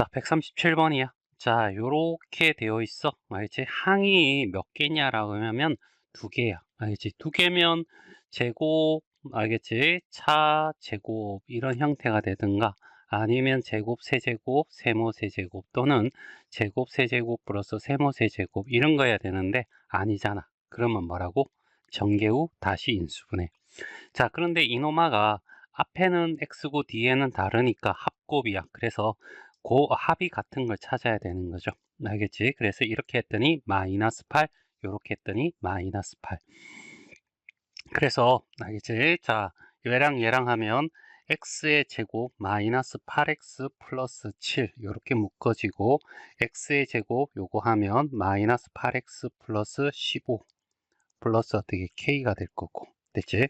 자, 137번이야. 자, 요렇게 되어 있어. 알지? 항이 몇 개냐라고 하면 두 개야. 알지? 두 개면 제곱, 알겠지? 차, 제곱, 이런 형태가 되든가, 아니면 제곱, 세제곱, 세모, 세제곱, 또는 제곱, 세제곱 플러스 세모, 세제곱, 이런 거야 되는데, 아니잖아. 그러면 뭐라고? 전개후 다시 인수분해. 자, 그런데 이노마가 앞에는 x고 뒤에는 다르니까 합곱이야. 그래서 그 합이 같은 걸 찾아야 되는 거죠. 알겠지? 그래서 이렇게 했더니 마이너스 8, 이렇게 했더니 마이너스 8. 그래서 알겠지? 자, 얘랑 하면 x의 제곱 마이너스 8x 플러스 7 이렇게 묶어지고, x의 제곱 요거 하면 마이너스 8x 플러스 15 플러스 어떻게 k가 될 거고, 됐지?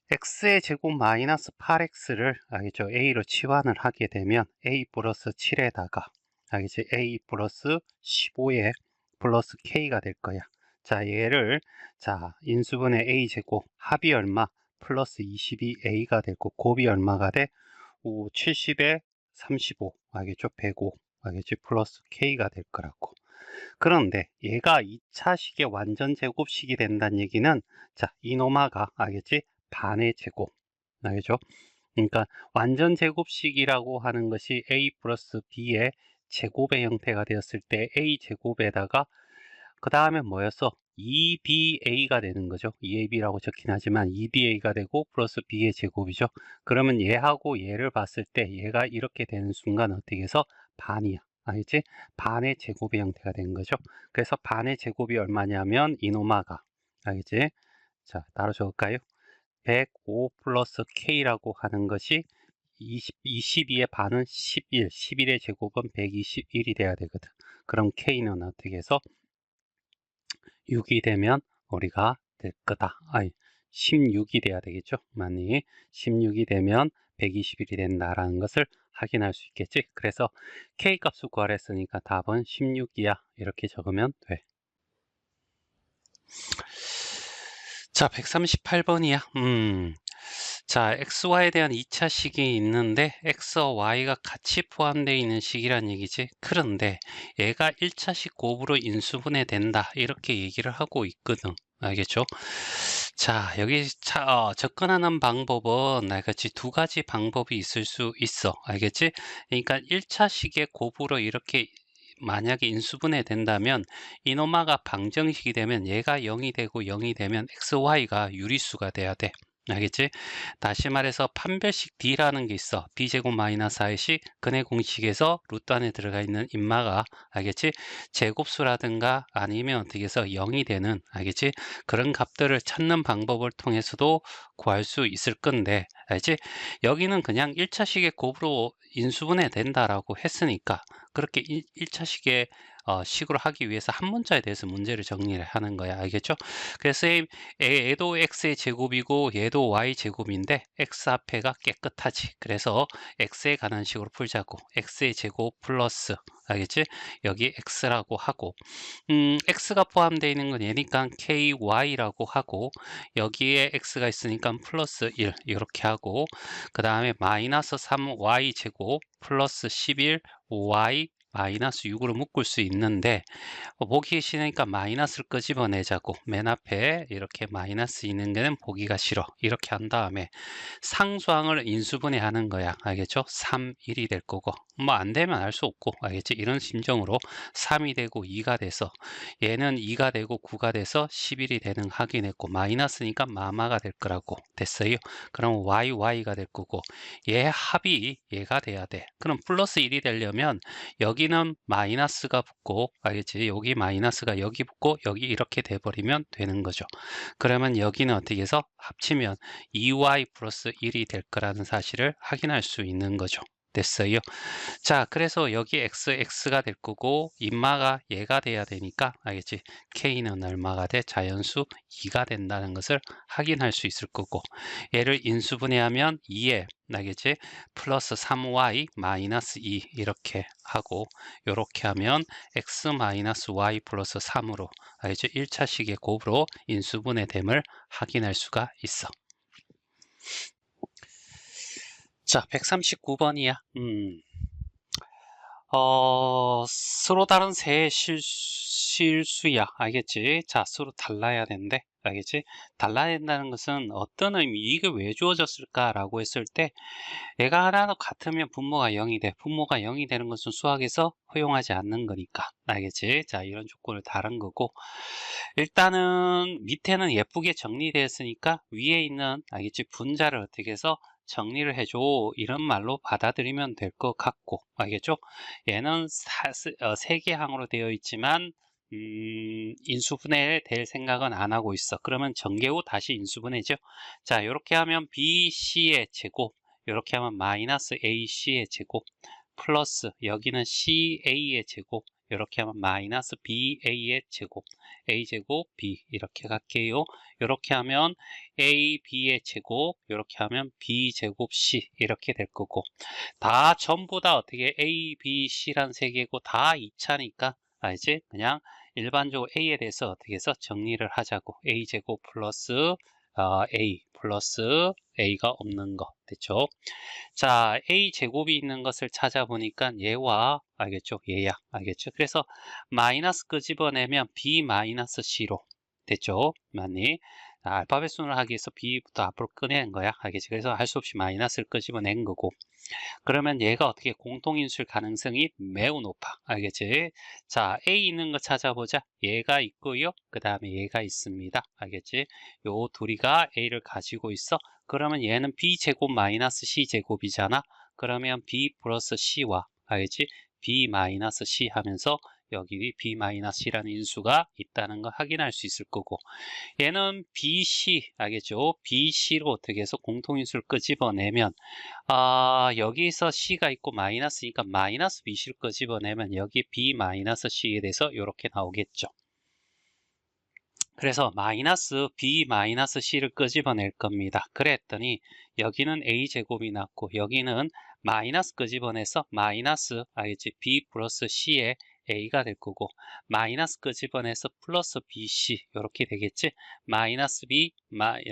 x의 제곱 마이너스 8x를 알겠죠? a로 치환을 하게 되면 a 플러스 7에다가 알겠지? a 플러스 15에 플러스 k가 될 거야. 자, 얘를 인수분해 a 제곱 합이 얼마? 플러스 22a가 되고, 곱이 얼마가 돼? 70에 35 알겠죠? 105 알겠지? 플러스 k가 될 거라고. 그런데 얘가 2차식의 완전 제곱식이 된다는 얘기는, 자, 이노마가 알겠지? 반의 제곱, 알겠죠? 그러니까 완전 제곱식이라고 하는 것이 a 플러스 b의 제곱의 형태가 되었을 때 a 제곱에다가 그 다음에 뭐였어? 2ba가 되는 거죠. 2ab라고 적긴 하지만 2ba가 되고 플러스 b의 제곱이죠. 그러면 얘하고 얘를 봤을 때 얘가 이렇게 되는 순간 어떻게 해서 반이야. 알겠지? 반의 제곱의 형태가 된 거죠. 그래서 반의 제곱이 얼마냐면 이노마가, 알겠지? 자, 따로 적을까요? 105 플러스 k라고 하는 것이 22의 반은 11, 11의 제곱은 121이 돼야 되거든. 그럼 k는 어떻게 해서 6이 되면 우리가 될 거다. 아니, 16이 돼야 되겠죠. 만약 16이 되면 121이 된다라는 것을 확인할 수 있겠지. 그래서 k 값을 구하랬으니까 답은 16이야. 이렇게 적으면 돼. 자, 138번이야. 자, XY에 대한 2차 식이 있는데 X와 Y가 같이 포함되어 있는 식이란 얘기지. 그런데 얘가 1차식 곱으로 인수분해 된다, 이렇게 얘기를 하고 있거든. 알겠죠? 자, 여기 접근하는 방법은 나같이 두 가지 방법이 있을 수 있어. 알겠지? 그러니까 1차식의 곱으로 이렇게 만약에 인수분해 된다면, 이노마가 방정식이 되면 얘가 0이 되고 0이 되면 XY가 유리수가 돼야 돼. 알겠지? 다시 말해서 판별식 D라는 게 있어. B제곱 마이너스 4의 근의 공식에서 루트 안에 들어가 있는 인마가, 알겠지? 제곱수라든가 아니면 어떻게 해서 0이 되는, 알겠지? 그런 값들을 찾는 방법을 통해서도 구할 수 있을 건데, 알지? 여기는 그냥 1차식의 곱으로 인수분해 된다라고 했으니까 그렇게 1차식의 식으로 하기 위해서 한 문자에 대해서 문제를 정리를 하는 거야. 알겠죠? 그래서 얘도 x의 제곱이고 얘도 y 제곱인데 x 앞에가 깨끗하지. 그래서 x에 관한 식으로 풀자고. x의 제곱 플러스, 알겠지? 여기 x라고 하고, x가 포함되어 있는 건 얘니까 ky라고 하고, 여기에 x가 있으니까 플러스 1 이렇게 하고, 그 다음에 마이너스 3y 제곱 플러스 11y 마이너스 6으로 묶을 수 있는데, 보기 싫으니까 마이너스를 끄집어내자고. 맨 앞에 이렇게 마이너스 있는 데는 보기가 싫어. 이렇게 한 다음에 상수항을 인수분해 하는 거야. 알겠죠? 3, 1이 될 거고, 뭐 안 되면 알 수 없고, 알겠지? 이런 심정으로 3이 되고 2가 돼서, 얘는 2가 되고 9가 돼서 11이 되는 확인했고, 마이너스니까 마마가 될 거라고. 됐어요? 그럼 y가 될 거고, 얘 합이 얘가 돼야 돼. 그럼 플러스 1이 되려면 여기는 마이너스가 붙고, 알겠지? 여기 마이너스가 여기 붙고 여기 이렇게 돼버리면 되는 거죠. 그러면 여기는 어떻게 해서 합치면 2y 플러스 1이 될 거라는 사실을 확인할 수 있는 거죠. 됐어요? 자, 그래서 여기 x가 될 거고 인마가 얘가 돼야 되니까, 알겠지? k는 얼마가 돼? 자연수 2가 된다는 것을 확인할 수 있을 거고, 얘를 인수분해하면 2에, 알겠지? 플러스 3y 마이너스 2 이렇게 하고, 이렇게 하면 x 마이너스 y 플러스 3으로, 알겠지? 1차식의 곱으로 인수분해됨을 확인할 수가 있어. 자, 139번이야. 서로 다른 세 실수야. 알겠지? 자, 서로 달라야 되는데. 알겠지? 달라야 된다는 것은 어떤 의미, 이게 왜 주어졌을까라고 했을 때, 얘가 하나 같으면 분모가 0이 돼. 분모가 0이 되는 것은 수학에서 허용하지 않는 거니까. 알겠지? 자, 이런 조건을 다른 거고. 일단은 밑에는 예쁘게 정리되었으니까 위에 있는, 알겠지? 분자를 어떻게 해서 정리를 해줘. 이런 말로 받아들이면 될 것 같고. 알겠죠? 얘는 세개항으로 되어 있지만, 인수분해 될 생각은 안 하고 있어. 그러면 전개 후 다시 인수분해죠. 자, 이렇게 하면 BC의 제곱, 이렇게 하면 마이너스 AC의 제곱, 플러스 여기는 CA의 제곱, 이렇게 하면 마이너스 BA의 제곱, A제곱 B 이렇게 갈게요. 이렇게 하면 AB의 제곱, 이렇게 하면 B제곱 C 이렇게 될 거고, 다 전부 다 어떻게 A, B, C란 세 개고 다 2차니까 알지? 그냥 일반적으로 A에 대해서 어떻게 해서 정리를 하자고. A제곱 플러스 A 플러스 A가 없는 거 됐죠? 자, A제곱이 있는 것을 찾아보니까 얘와 알겠죠? 얘야 알겠죠? 그래서 마이너스 끄집어내면 B 마이너스 C로 됐죠? 맞니? 알파벳 순을 하기 위해서 B부터 앞으로 꺼낸 거야 알겠지? 그래서 할 수 없이 마이너스를 끄집어낸 거고, 그러면 얘가 어떻게 공통인수일 가능성이 매우 높아. 알겠지? 자, A 있는 거 찾아보자. 얘가 있고요. 그 다음에 얘가 있습니다. 알겠지? 요 둘이가 A를 가지고 있어. 그러면 얘는 B제곱 마이너스 C제곱이잖아. 그러면 B 플러스 C와, 알겠지? B 마이너스 C 하면서 여기 B-C라는 인수가 있다는 걸 확인할 수 있을 거고, 얘는 BC, 알겠죠? BC로 어떻게 해서 공통인수를 끄집어내면, 여기서 C가 있고 마이너스니까 마이너스 BC를 끄집어내면 여기 B 마이너스 C에 대해서 이렇게 나오겠죠. 그래서 마이너스 B 마이너스 C를 끄집어낼 겁니다. 그랬더니 여기는 A제곱이 났고 여기는 마이너스 끄집어내서 마이너스 알겠지? B 플러스 C에 A가 될 거고, 마이너스 끄집어내서 플러스 BC 이렇게 되겠지? 마이너스 B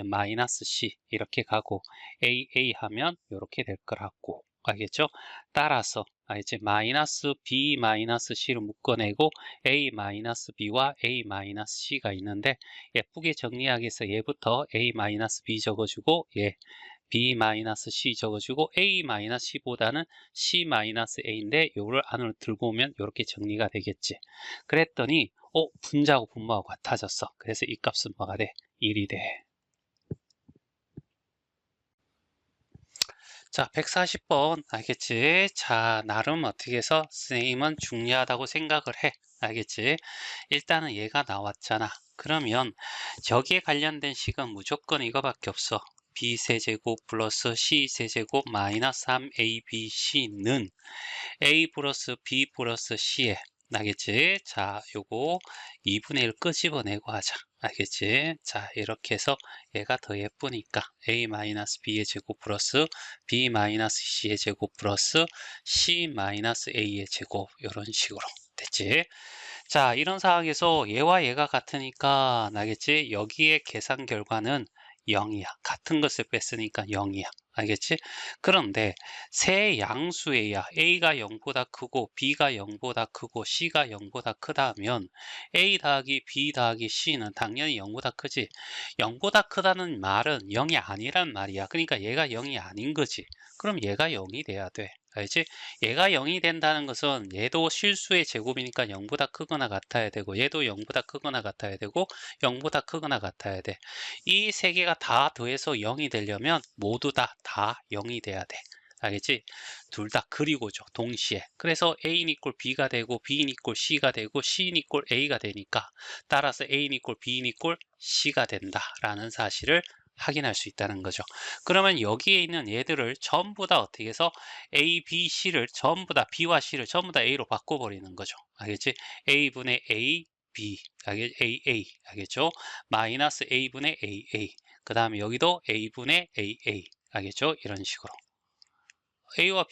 마이너스 C 이렇게 가고 A 하면 이렇게 될 거라고. 알겠죠? 따라서 알겠지? 마이너스 B 마이너스 C를 묶어내고 A 마이너스 B와 A 마이너스 C가 있는데, 예쁘게 정리하기 위해서 얘부터 A 마이너스 B 적어주고 얘 B 마이너스 C 적어주고 A 마이너스 C보다는 C 마이너스 A인데 요를 안으로 들고 오면 이렇게 정리가 되겠지. 그랬더니 분자하고 분모하고 같아졌어. 그래서 이 값은 뭐가 돼? 1이 돼. 자, 140번 알겠지? 자, 나름 어떻게 해서 선생님은 중요하다고 생각을 해. 알겠지? 일단은 얘가 나왔잖아. 그러면 저기에 관련된 식은 무조건 이거밖에 없어. b세제곱 플러스 c세제곱 마이너스 3abc는 a 플러스 b 플러스 c에 나겠지? 자, 요거 2분의 1 끄집어내고 하자. 알겠지? 자, 이렇게 해서 얘가 더 예쁘니까 a 마이너스 b의 제곱 플러스 b 마이너스 c의 제곱 플러스 c 마이너스 a의 제곱 이런 식으로 됐지? 자, 이런 상황에서 얘와 얘가 같으니까 나겠지? 여기에 계산 결과는 0이야. 같은 것을 뺐으니까 0이야. 알겠지? 그런데 세 양수에야 A가 0보다 크고 B가 0보다 크고 C가 0보다 크다 하면 A 더하기 B 더하기 C는 당연히 0보다 크지. 0보다 크다는 말은 0이 아니란 말이야. 그러니까 얘가 0이 아닌 거지. 그럼 얘가 0이 돼야 돼. 알지? 얘가 0이 된다는 것은 얘도 실수의 제곱이니까 0보다 크거나 같아야 되고, 얘도 0보다 크거나 같아야 되고, 0보다 크거나 같아야 돼. 이 세 개가 다 더해서 0이 되려면 모두 다 0이 돼야 돼. 알겠지? 둘 다 그리고죠, 동시에. 그래서 A인 이꼴 B가 되고 B인 이꼴 C가 되고 C인 이꼴 A가 되니까, 따라서 A인 이꼴 B인 이꼴 C가 된다라는 사실을 확인할 수 있다는 거죠. 그러면 여기에 있는 얘들을 전부 다 어떻게 해서 A, B, C를 전부 다 B와 C를 전부 다 A로 바꿔버리는 거죠. 알겠지? A분의 A, B, AA, 알겠죠? 마이너스 A분의 AA. 그 다음에 여기도 A분의 AA. 알겠죠? 이런 식으로. A와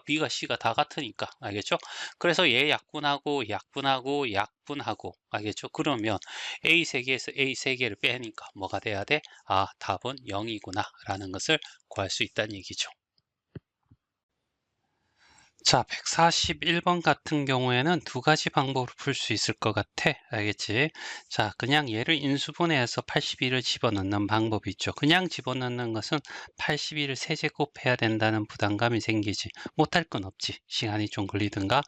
B가 C가 다 같으니까. 알겠죠? 그래서 얘 약분하고 약분하고 약분하고. 알겠죠? 그러면 A 3개에서 A 3개를 빼니까 뭐가 돼야 돼? 답은 0이구나 라는 것을 구할 수 있다는 얘기죠. 자, 141번 같은 경우에는 두 가지 방법으로 풀 수 있을 것 같아. 알겠지? 자, 그냥 얘를 인수분해해서 82를 집어넣는 방법이 있죠. 그냥 집어넣는 것은 82를 세제곱해야 된다는 부담감이 생기지. 못할 건 없지. 시간이 좀 걸리든가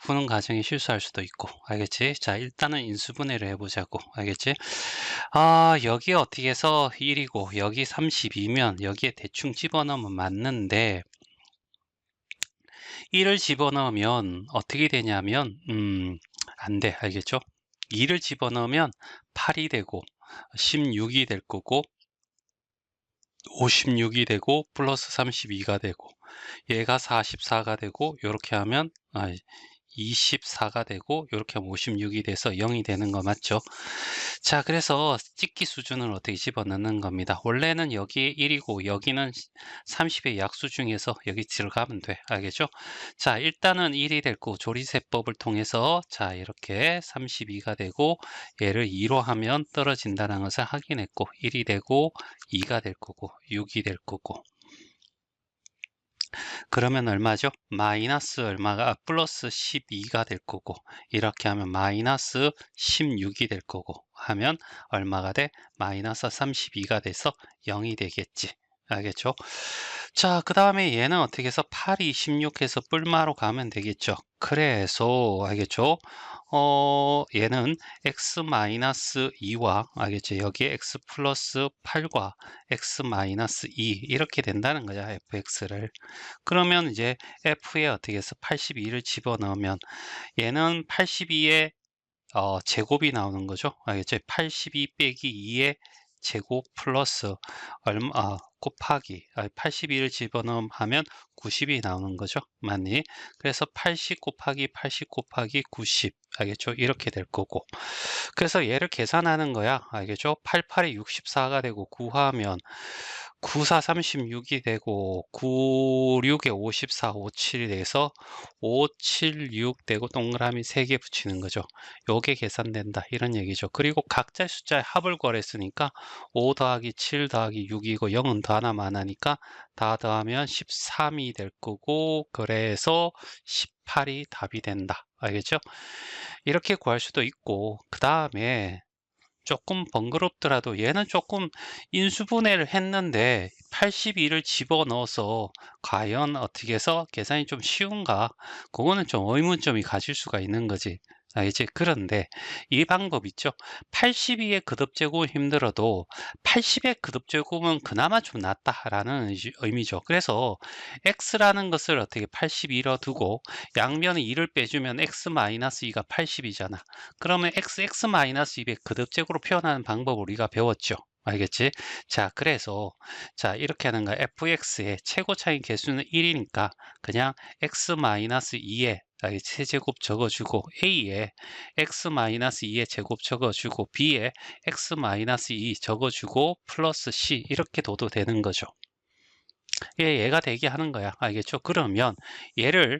푸는 과정에 실수할 수도 있고. 알겠지? 자, 일단은 인수분해를 해보자고. 알겠지? 여기 어떻게 해서 1이고 여기 32면 여기에 대충 집어넣으면 맞는데 1을 집어넣으면 어떻게 되냐면 안 돼. 알겠죠? 2를 집어넣으면 8이 되고 16이 될 거고 56이 되고 플러스 32가 되고 얘가 44가 되고 이렇게 하면 24가 되고 이렇게 하면 56이 돼서 0이 되는 거 맞죠? 자, 그래서 찍기 수준을 어떻게 집어넣는 겁니다. 원래는 여기 1이고 여기는 30의 약수 중에서 여기 들어가면 돼. 알겠죠? 자, 일단은 1이 될 거고 조리세법을 통해서 자, 이렇게 32가 되고 얘를 2로 하면 떨어진다는 것을 확인했고 1이 되고 2가 될 거고 6이 될 거고 그러면 얼마죠? 마이너스 얼마가 플러스 12가 될 거고 이렇게 하면 마이너스 16이 될 거고 하면 얼마가 돼? 마이너스 32가 돼서 0이 되겠지. 알겠죠? 자, 그 다음에 얘는 어떻게 해서 8이 16해서 뿔마로 가면 되겠죠. 그래서 알겠죠? 얘는 x-2와 알겠죠? 여기에 x 플러스 8과 x-2 이렇게 된다는 거죠. fx를. 그러면 이제 f에 어떻게 해서 82를 집어넣으면 얘는 82의 제곱이 나오는 거죠. 알겠죠? 82 빼기 2의 제곱 플러스 곱하기 82를 집어넣으면 90이 나오는 거죠. 맞니? 그래서 80 곱하기 80 곱하기 90 알겠죠? 이렇게 될 거고 그래서 얘를 계산하는 거야. 알겠죠? 88이 64가 되고 구하면 94 36이 되고 96에 54 57이 돼서 576 되고 동그라미 3개 붙이는 거죠. 요게 계산된다 이런 얘기죠. 그리고 각자 숫자의 합을 구하랬으니까 5 더하기 7 더하기 6이고 0은 더 하나만 하니까 다 더하면 13이 될 거고 그래서 18이 답이 된다. 알겠죠? 이렇게 구할 수도 있고 그 다음에 조금 번거롭더라도 얘는 조금 인수분해를 했는데 82를 집어넣어서 과연 어떻게 해서 계산이 좀 쉬운가? 그거는 좀 의문점이 가질 수가 있는 거지. 알겠지? 그런데 이 방법 있죠? 82의 거듭제곱은 힘들어도 80의 거듭제곱은 그나마 좀 낫다라는 의미죠. 그래서 x라는 것을 어떻게 82로 두고 양면에 2를 빼주면 x-2가 80이잖아. 그러면 x-2의 거듭제곱으로 표현하는 방법을 우리가 배웠죠. 알겠지? 자, 그래서 자 이렇게 하는 거야. fx의 최고차인 개수는 1이니까 그냥 x-2에 세제곱 적어주고 a에 x-2의 제곱 적어주고 b에 x-2 적어주고 플러스 c 이렇게 둬도 되는 거죠. 얘가 되게 하는 거야. 알겠죠? 그러면 얘를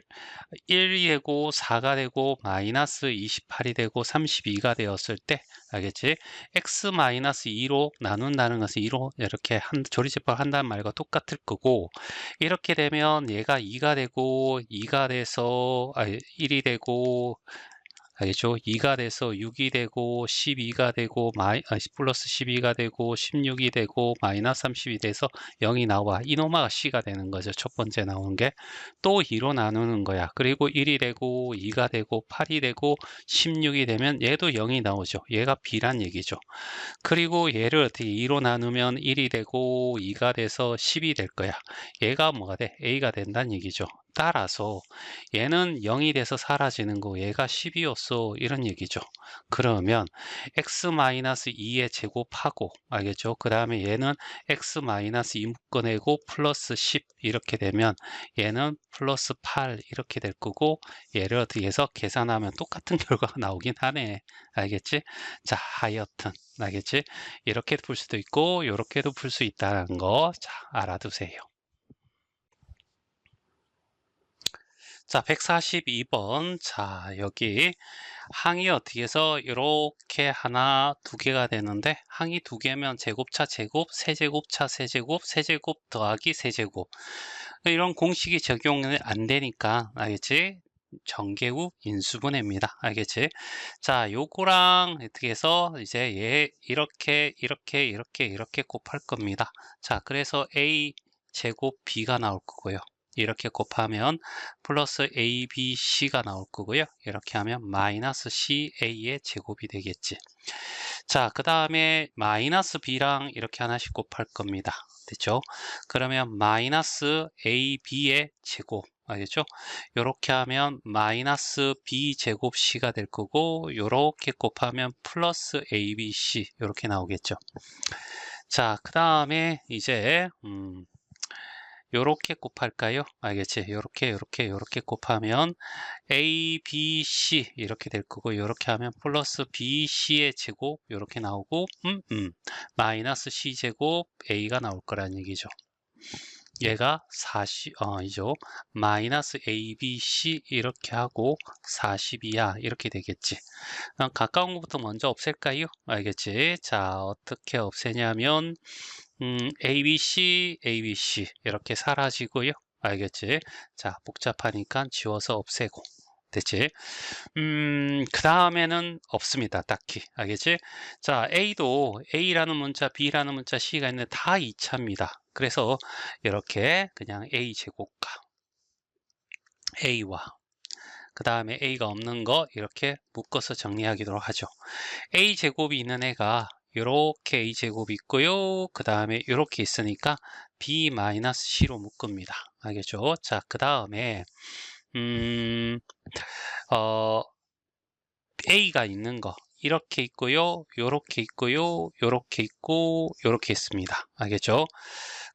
1이 되고 4가 되고 마이너스 28이 되고 32가 되었을 때 알겠지? x-2로 나눈다는 것은 2로 이렇게 조리제법 한다는 말과 똑같을 거고 이렇게 되면 얘가 2가 되고 2가 돼서 1이 되고 알겠죠? 2가 돼서 6이 되고 12가 되고 플러스 12가 되고 16이 되고 마이너스 30이 돼서 0이 나와. 이노마가 C가 되는 거죠. 첫 번째 나오는 게. 또 2로 나누는 거야. 그리고 1이 되고 2가 되고 8이 되고 16이 되면 얘도 0이 나오죠. 얘가 B란 얘기죠. 그리고 얘를 어떻게 2로 나누면 1이 되고 2가 돼서 10이 될 거야. 얘가 뭐가 돼? A가 된다는 얘기죠. 따라서 얘는 0이 돼서 사라지는 거 얘가 10이었어 이런 얘기죠. 그러면 x-2의 제곱하고 알겠죠? 그 다음에 얘는 x-2 묶어내고 플러스 10 이렇게 되면 얘는 플러스 8 이렇게 될 거고 얘를 어떻게 해서 계산하면 똑같은 결과가 나오긴 하네. 알겠지? 자, 하여튼 알겠지? 이렇게 풀 수도 있고 이렇게도 풀 수 있다는 거 자, 알아두세요. 자, 142번. 자, 여기 항이 어떻게 해서 이렇게 하나, 두 개가 되는데, 항이 두 개면 제곱차 제곱, 세제곱차 세제곱, 세제곱 더하기 세제곱. 이런 공식이 적용이 안 되니까, 알겠지? 정계우 인수분해입니다. 알겠지? 자, 요거랑 어떻게 해서 이제 얘 이렇게 곱할 겁니다. 자, 그래서 A 제곱 B가 나올 거고요. 이렇게 곱하면 플러스 ABC가 나올 거고요. 이렇게 하면 마이너스 CA의 제곱이 되겠지. 자, 그 다음에 마이너스 B랑 이렇게 하나씩 곱할 겁니다. 됐죠? 그러면 마이너스 AB의 제곱. 알겠죠? 이렇게 하면 마이너스 B 제곱 C가 될 거고, 이렇게 곱하면 플러스 ABC 이렇게 나오겠죠. 자, 그 다음에 이제 요렇게 곱할까요? 알겠지? 요렇게 곱하면 A, B, C 이렇게 될 거고 요렇게 하면 플러스 B, C의 제곱 요렇게 나오고 마이너스 C 제곱 A가 나올 거란 얘기죠. 얘가 40이죠. 마이너스 A, B, C 이렇게 하고 42야 이렇게 되겠지. 가까운 것부터 먼저 없앨까요? 알겠지? 자, 어떻게 없애냐면 ABC, ABC 이렇게 사라지고요. 알겠지? 자, 복잡하니까 지워서 없애고. 됐지? 그 다음에는 없습니다. 딱히. 알겠지? 자, A도 A라는 문자, B라는 문자, C가 있는데 다 2차입니다. 그래서 이렇게 그냥 A 제곱과 A와 그 다음에 A가 없는 거 이렇게 묶어서 정리하도록 하죠. A 제곱이 있는 애가 이렇게 A 제곱이 있고요. 그 다음에 이렇게 있으니까 B-C로 묶습니다. 알겠죠? 자, 그 다음에 어, A가 있는 거 이렇게 있고요. 요렇게 있고요. 요렇게 있고 요렇게 있습니다. 알겠죠?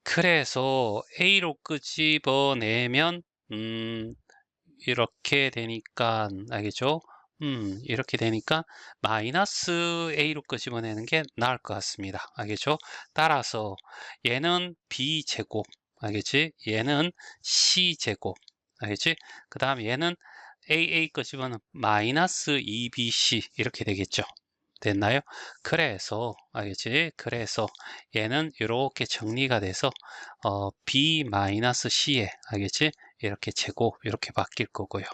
그래서 A로 끄집어내면 이렇게 되니까 알겠죠? 이렇게 되니까 마이너스 A로 끄집어내는 게 나을 것 같습니다. 알겠죠? 따라서 얘는 B제곱 알겠지? 얘는 C제곱 알겠지? 그 다음 얘는 AA 끄집어는 마이너스 2BC 이렇게 되겠죠? 됐나요? 그래서 알겠지? 그래서 얘는 이렇게 정리가 돼서 B-C에 알겠지? 이렇게 제곱 이렇게 바뀔 거고요.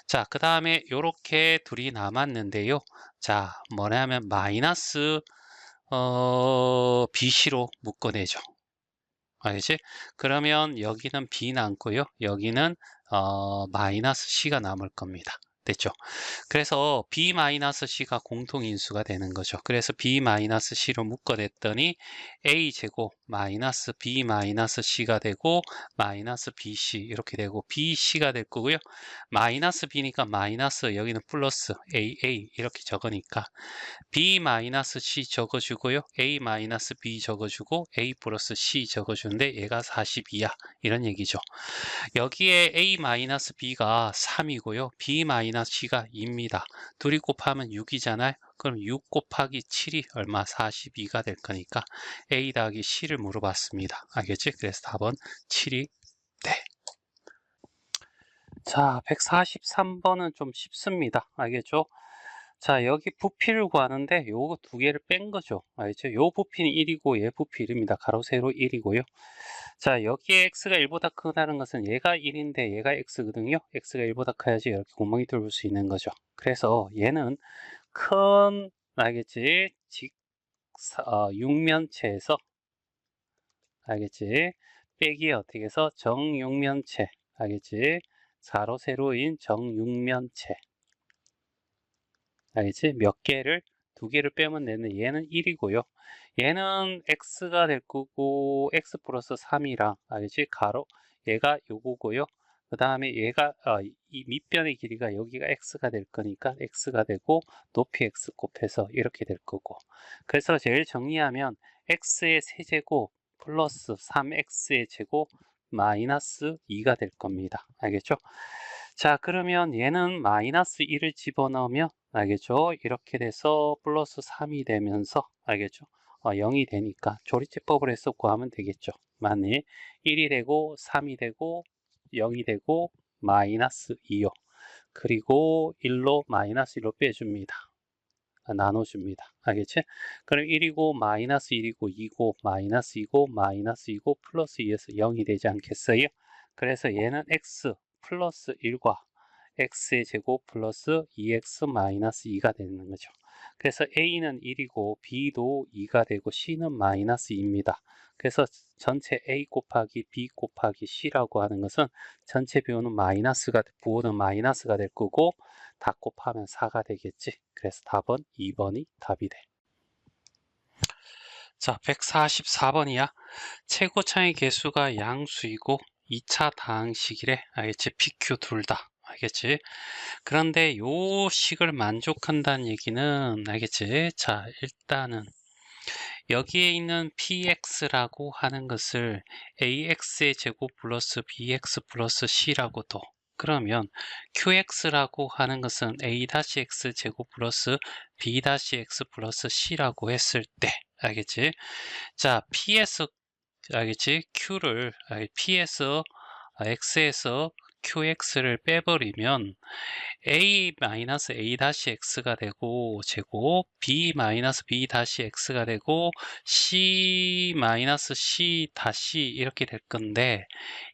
자, 그 다음에 이렇게 둘이 남았는데요. 자, 뭐냐면 마이너스 BC로 묶어내죠. 알겠지? 그러면 여기는 B 남고요. 여기는 마이너스 C가 남을 겁니다. 됐죠? 그래서 B-C가 공통인수가 되는 거죠. 그래서 B-C로 묶어냈더니 A제곱 마이너스 B-C가 되고 마이너스 BC 이렇게 되고 BC가 될 거고요. 마이너스 B니까 마이너스 여기는 플러스 AA 이렇게 적으니까 B-C 적어주고요. A-B 적어주고 A 플러스 C 적어주는데 얘가 42야 이런 얘기죠. 여기에 A-B가 3이고요. B-C가 2입니다. 둘이 곱하면 6이잖아요. 그럼 6 곱하기 7이 얼마? 42가 될 거니까 A 더하기 C를 물어봤습니다. 알겠지? 그래서 답은 7이 돼. 자, 143번은 좀 쉽습니다. 알겠죠? 자, 여기 부피를 구하는데 요거 두 개를 뺀 거죠. 알죠? 요 부피는 1이고 얘 부피 1입니다. 가로 세로 1이고요. 자, 여기에 x가 1보다 크다는 것은 얘가 1인데 얘가 x거든요. x가 1보다 커야지 이렇게 구멍이 뚫을 수 있는 거죠. 그래서 얘는 큰 알겠지? 육면체에서 알겠지? 빼기 어떻게 해서 정육면체 알겠지? 가로 세로인 정육면체 알겠지? 몇 개를 두 개를 빼면 되는 얘는 1이고요. 얘는 x가 될 거고 x 플러스 3이랑 알겠지? 가로 얘가 요거고요. 그 다음에 얘가 이 밑변의 길이가 여기가 x가 될 거니까 x가 되고 높이 x 곱해서 이렇게 될 거고. 그래서 제일 정리하면 x의 세제곱 플러스 3x의 제곱 마이너스 2가 될 겁니다. 알겠죠? 자, 그러면 얘는 마이너스 1을 집어넣으면 알겠죠? 이렇게 돼서 플러스 3이 되면서 알겠죠? 0이 되니까 조리제법을 해서 구하면 되겠죠. 만일 1이 되고 3이 되고 0이 되고 마이너스 2요. 그리고 1로 마이너스 1로 빼줍니다. 나눠줍니다. 알겠지? 그럼 1이고 마이너스 1이고 2고 마이너스 2고 마이너스 2고 플러스 2에서 0이 되지 않겠어요? 그래서 얘는 x 플러스 1과 x의 제곱 플러스 2x 마이너스 2가 되는 거죠. 그래서 a는 1이고 b도 2가 되고 c는 마이너스 2입니다. 그래서 전체 a 곱하기 b 곱하기 c라고 하는 것은 전체 부호는 마이너스가 될 거고 다 곱하면 4가 되겠지. 그래서 답은 2번이 답이 돼. 자, 144번이야. 최고차의 개수가 양수이고 2차 다항식이래. 알겠지? PQ 둘 다. 알겠지? 그런데 요 식을 만족한다는 얘기는 알겠지? 자, 일단은 여기에 있는 px라고 하는 것을 ax의 제곱 플러스 bx 플러스 c라고 둬. 그러면 qx라고 하는 것은 a-x 제곱 플러스 b-x 플러스 c라고 했을 때 알겠지? 자, p에서 알겠지? p에서 x에서 qx를 빼버리면 a-a-x가 되고 제곱 b-b-x가 되고 c-c 이렇게 될 건데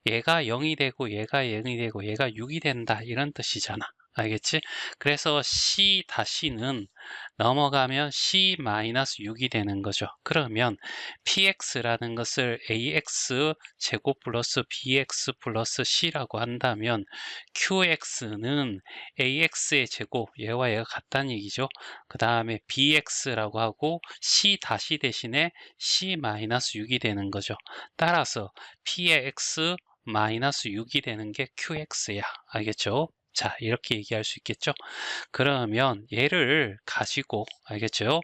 얘가 0이 되고 얘가 0이 되고 얘가 6이 된다 이런 뜻이잖아. 알겠지? 그래서 c-는 넘어가면 c-6이 되는 거죠. 그러면 px라는 것을 ax 제곱 플러스 bx 플러스 c라고 한다면 qx는 ax의 제곱, 얘와 얘가 같다는 얘기죠. 그 다음에 bx라고 하고 c 대신에 c-6이 되는 거죠. 따라서 p의 x 마이너스 6이 되는 게 qx야. 알겠죠? 자, 이렇게 얘기할 수 있겠죠? 그러면 얘를 가지고, 알겠죠?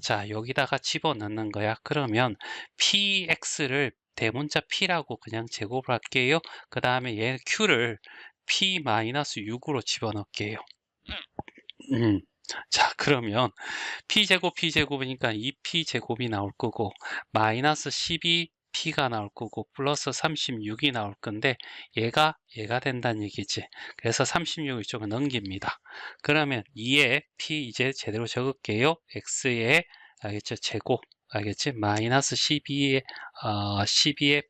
자, 여기다가 집어넣는 거야. 그러면 px를 대문자 p라고 그냥 제곱을 할게요. 그 다음에 얘 q를 p-6으로 집어넣을게요. 자, 그러면 p제곱이니까 2p제곱이 나올 거고 마이너스 12p가 나올 거고 플러스 36이 나올 건데 얘가 된다는 얘기지. 그래서 36을 이쪽으로 넘깁니다. 그러면 2에 p 이제 제대로 적을게요. x의 알겠죠? 제곱 알겠지? 마이너스 12의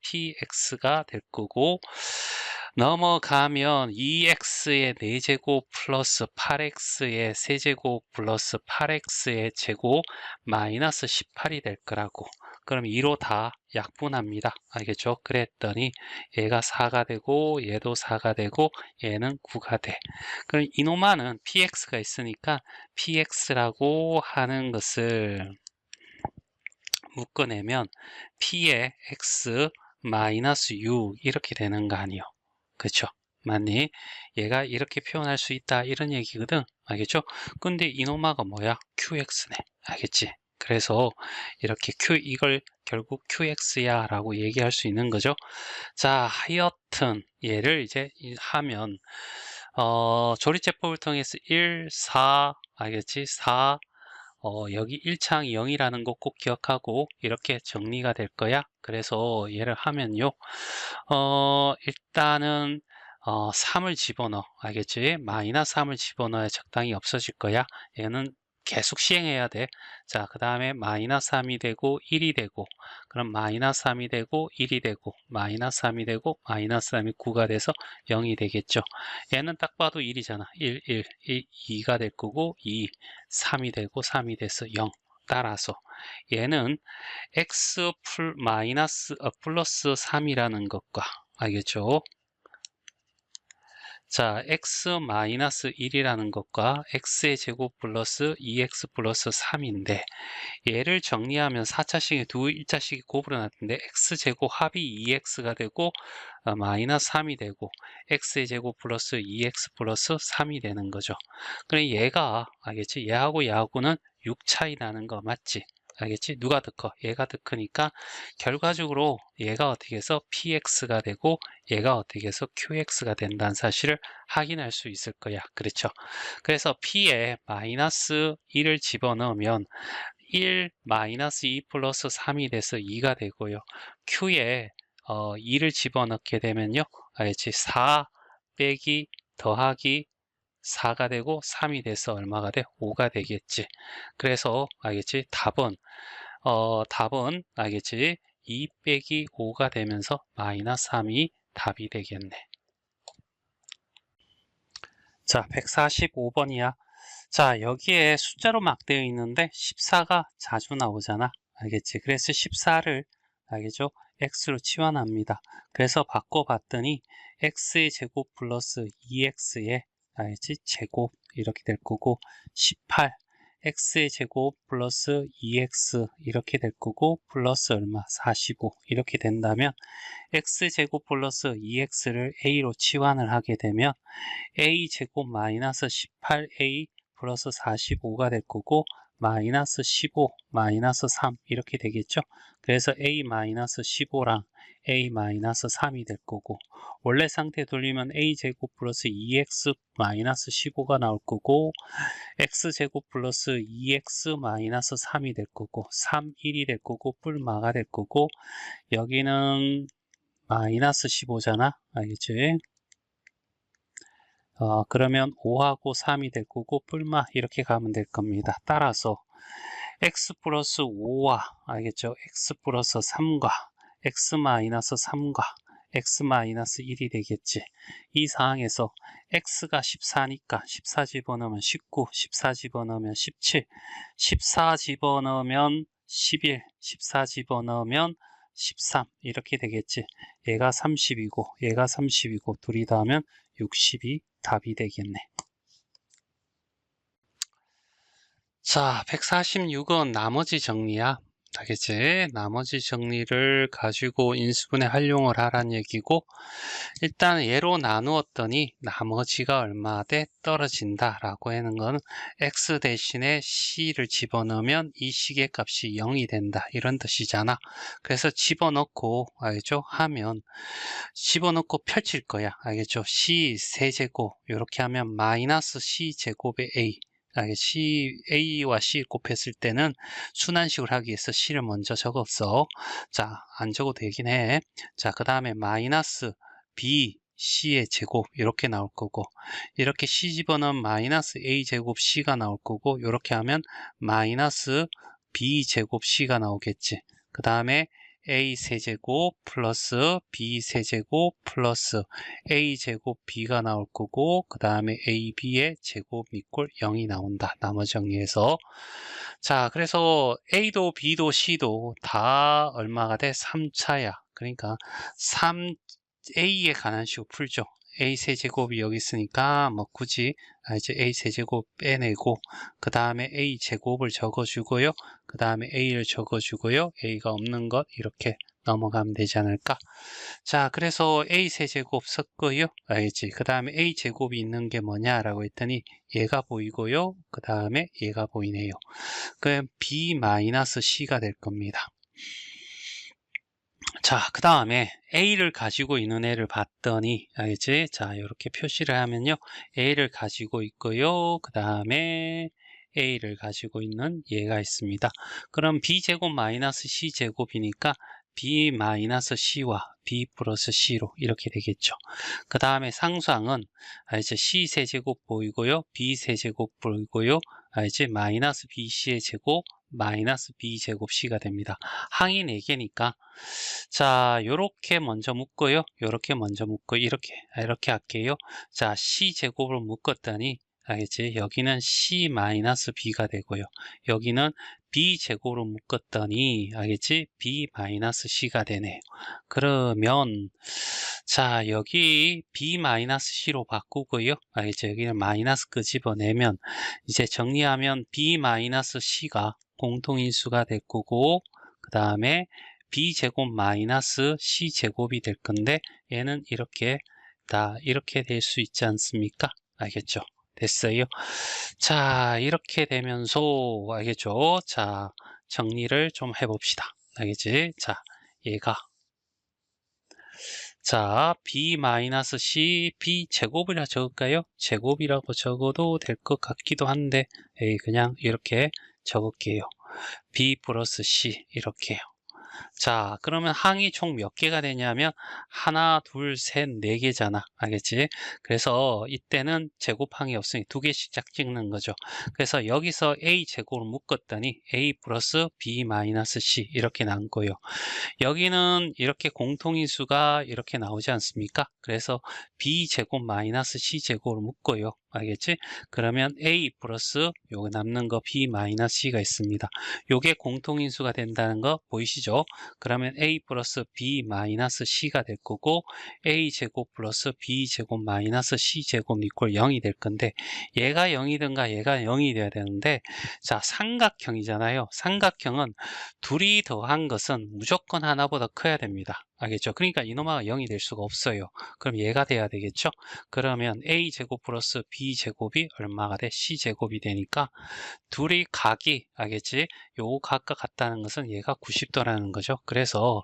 px가 될 거고 넘어가면 2x의 4제곱 플러스 8x의 세제곱 플러스 8x의 제곱 마이너스 18이 될 거라고. 그럼 2로 다 약분합니다. 알겠죠? 그랬더니 얘가 4가 되고 얘도 4가 되고 얘는 9가 돼. 그럼 이놈아는 px가 있으니까 px라고 하는 것을 묶어내면 p의 x 마이너스 6 이렇게 되는 거 아니요. 그렇죠? 맞니? 얘가 이렇게 표현할 수 있다 이런 얘기거든. 알겠죠? 근데 이노마가 뭐야? QX네. 알겠지? 그래서 이렇게 이걸 결국 QX야 라고 얘기할 수 있는 거죠. 자, 하여튼 얘를 이제 하면 조리제법을 통해서 1, 4 알겠지? 4 여기 1창 0이라는 거 꼭 기억하고 이렇게 정리가 될 거야. 그래서 얘를 하면요. 일단은 3을 집어넣어. 알겠지? 마이너스 3을 집어넣어야 적당히 없어질 거야. 얘는 계속 시행해야 돼. 자, 그 다음에 마이너스 3이 되고 1이 되고 그럼 마이너스 3이 되고 1이 되고 마이너스 3이 되고 마이너스 3이 9가 돼서 0이 되겠죠. 얘는 딱 봐도 1이잖아. 1, 2가 될 거고 2, 3이 되고 3이 돼서 0. 따라서 얘는 x 플러스 3이라는 것과 알겠죠? 자, x 마이너스 1이라는 것과 x의 제곱 플러스 2x 플러스 3인데 얘를 정리하면 4차식에 1차식이 곱으로 났는데 x제곱 합이 2x가 되고 마이너스 3이 되고 x의 제곱 플러스 2x 플러스 3이 되는 거죠. 그래 얘가 알겠지? 얘하고는 6 차이 나는 거 맞지? 알겠지? 누가 더 커? 얘가 더 크니까 결과적으로 얘가 어떻게 해서 px가 되고 얘가 어떻게 해서 qx가 된다는 사실을 확인할 수 있을 거야. 그렇죠? 그래서 p에 마이너스 1을 집어넣으면 1 마이너스 2 플러스 3이 돼서 2가 되고요. q에 2를 집어넣게 되면요. 알겠지? 4 빼기 더하기 4가 되고 3이 돼서 얼마가 돼? 5가 되겠지. 그래서 알겠지? 답은 알겠지? 2 빼기 5가 되면서 마이너스 3이 답이 되겠네. 자, 145번이야. 자, 여기에 숫자로 막 되어 있는데 14가 자주 나오잖아. 알겠지? 그래서 14를 알겠죠? x로 치환합니다. 그래서 바꿔봤더니 x의 제곱 플러스 2x의 알겠지? 제곱 이렇게 될 거고 18 x의 제곱 플러스 2x 이렇게 될 거고 플러스 얼마? 45 이렇게 된다면 x제곱 플러스 2x를 a로 치환을 하게 되면 a제곱 마이너스 18a 플러스 45가 될 거고 마이너스 15 마이너스 3 이렇게 되겠죠. 그래서 a 마이너스 15랑 a 마이너스 3이 될 거고 원래 상태 돌리면 a제곱 플러스 2x 마이너스 15가 나올 거고 x제곱 플러스 2x 마이너스 3이 될 거고 3, 1이 될 거고 뿔마가 될 거고 여기는 마이너스 15잖아. 알겠지? 그러면 5하고 3이 될 거고 뿔마 이렇게 가면 될 겁니다. 따라서 x 플러스 5와 알겠죠? x 플러스 3과 x 마이너스 3과 x 마이너스 1이 되겠지. 이 상황에서 x가 14니까 14 집어넣으면 19, 14 집어넣으면 17, 14 집어넣으면 11, 14 집어넣으면 13 이렇게 되겠지. 얘가 30이고 얘가 30이고 둘이 더하면 60이 답이 되겠네. 자, 146은 나머지 정리야. 알겠지? 나머지 정리를 가지고 인수분해 활용을 하란 얘기고 일단 얘로 나누었더니 나머지가 얼마 돼 떨어진다 라고 하는 건 x 대신에 c를 집어넣으면 이 식의 값이 0이 된다 이런 뜻이잖아. 그래서 집어넣고 알겠죠? 하면 집어넣고 펼칠 거야. 알겠죠? c 세제곱 이렇게 하면 마이너스 c 제곱의 a A와 C 곱했을 때는 순환식을 하기 위해서 C를 먼저 적었어. 자, 안 적어도 되긴 해. 자, 그 다음에 마이너스 B, C의 제곱 이렇게 나올 거고 이렇게 C 집어넣으면 마이너스 A 제곱 C가 나올 거고 이렇게 하면 마이너스 B 제곱 C가 나오겠지. 그 다음에 a 세제곱 플러스 b 세제곱 플러스 a 제곱 b가 나올 거고 그 다음에 ab의 제곱 이꼴 0이 나온다. 나머지 정리해서 자, 그래서 a도 b도 c도 다 얼마가 돼? 3차야. 그러니까 3a에 관한 식으로 풀죠. a 세제곱이 여기 있으니까 뭐 굳이 이제 a 세제곱 빼내고 그 다음에 a 제곱을 적어주고요. 그 다음에 a를 적어주고요. a가 없는 것 이렇게 넘어가면 되지 않을까? 자, 그래서 a 세제곱 썼고요. 알지? 그 다음에 a 제곱이 있는 게 뭐냐라고 했더니 얘가 보이고요. 그 다음에 얘가 보이네요. 그럼 b 마이너스 c가 될 겁니다. 자, 그 다음에 A를 가지고 있는 애를 봤더니, 알겠지? 자, 이렇게 표시를 하면요. A를 가지고 있고요. 그 다음에 A를 가지고 있는 얘가 있습니다. 그럼 B제곱 마이너스 C제곱이니까 B 마이너스 C와 B 플러스 C로 이렇게 되겠죠. 그 다음에 상수항은, 알지? C 세제곱 보이고요. B 세제곱 보이고요. 알지? 마이너스 BC의 제곱, 마이너스 B제곱 C가 됩니다. 항이 4개니까 자, 요렇게 먼저 묶고요. 요렇게 먼저 묶고 이렇게 할게요. 자, C 제곱을 묶었더니 알겠지? 여기는 C-B가 되고요. 여기는 B 제곱으로 묶었더니 알겠지? B-C가 되네요. 그러면 자, 여기 B-C로 바꾸고요. 알겠죠? 여기는 마이너스 끄집어내면 이제 정리하면 B-C가 공통인수가 될 거고 그 다음에 b제곱 마이너스 c제곱이 될 건데 얘는 이렇게 될 수 있지 않습니까? 알겠죠? 됐어요. 자, 이렇게 되면서 알겠죠? 자, 정리를 좀 해봅시다. 알겠지? 자, 얘가 자, b-c b제곱이라 적을까요? 제곱이라고 적어도 될 것 같기도 한데 그냥 이렇게 적을게요. b 플러스 c 이렇게요. 자, 그러면 항이 총 몇 개가 되냐면 하나, 둘, 셋, 네 개잖아. 알겠지? 그래서 이때는 제곱항이 없으니 두 개씩 짝 찍는 거죠. 그래서 여기서 a 제곱을 묶었더니 a 플러스 b 마이너스 c 이렇게 나왔고요. 여기는 이렇게 공통인수가 이렇게 나오지 않습니까? 그래서 b제곱 마이너스 c제곱을 묶고요. 알겠지? 그러면 a 플러스 요거 남는 거 b 마이너스 c가 있습니다. 요게 공통인수가 된다는 거 보이시죠? 그러면 a 플러스 b 마이너스 c가 될 거고 a제곱 플러스 b제곱 마이너스 c제곱 이퀄 0이 될 건데 얘가 0이든가 얘가 0이 돼야 되는데 자, 삼각형이잖아요. 삼각형은 둘이 더한 것은 무조건 하나보다 커야 됩니다. 알겠죠? 그러니까 이놈아가 0이 될 수가 없어요. 그럼 얘가 돼야 되겠죠? 그러면 a제곱 플러스 b제곱이 얼마가 돼? c제곱이 되니까 둘이 각이, 알겠지? 요 각과 같다는 것은 얘가 90도라는 거죠. 그래서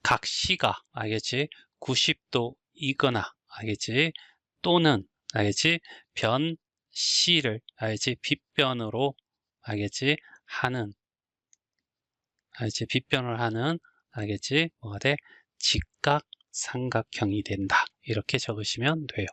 각 c가, 알겠지? 90도이거나, 알겠지? 또는, 알겠지? 변 c를, 알겠지? 빗변으로, 알겠지? 하는, 알겠지? 빗변을 하는, 알겠지? 뭐가 돼? 직각 삼각형이 된다. 이렇게 적으시면 돼요.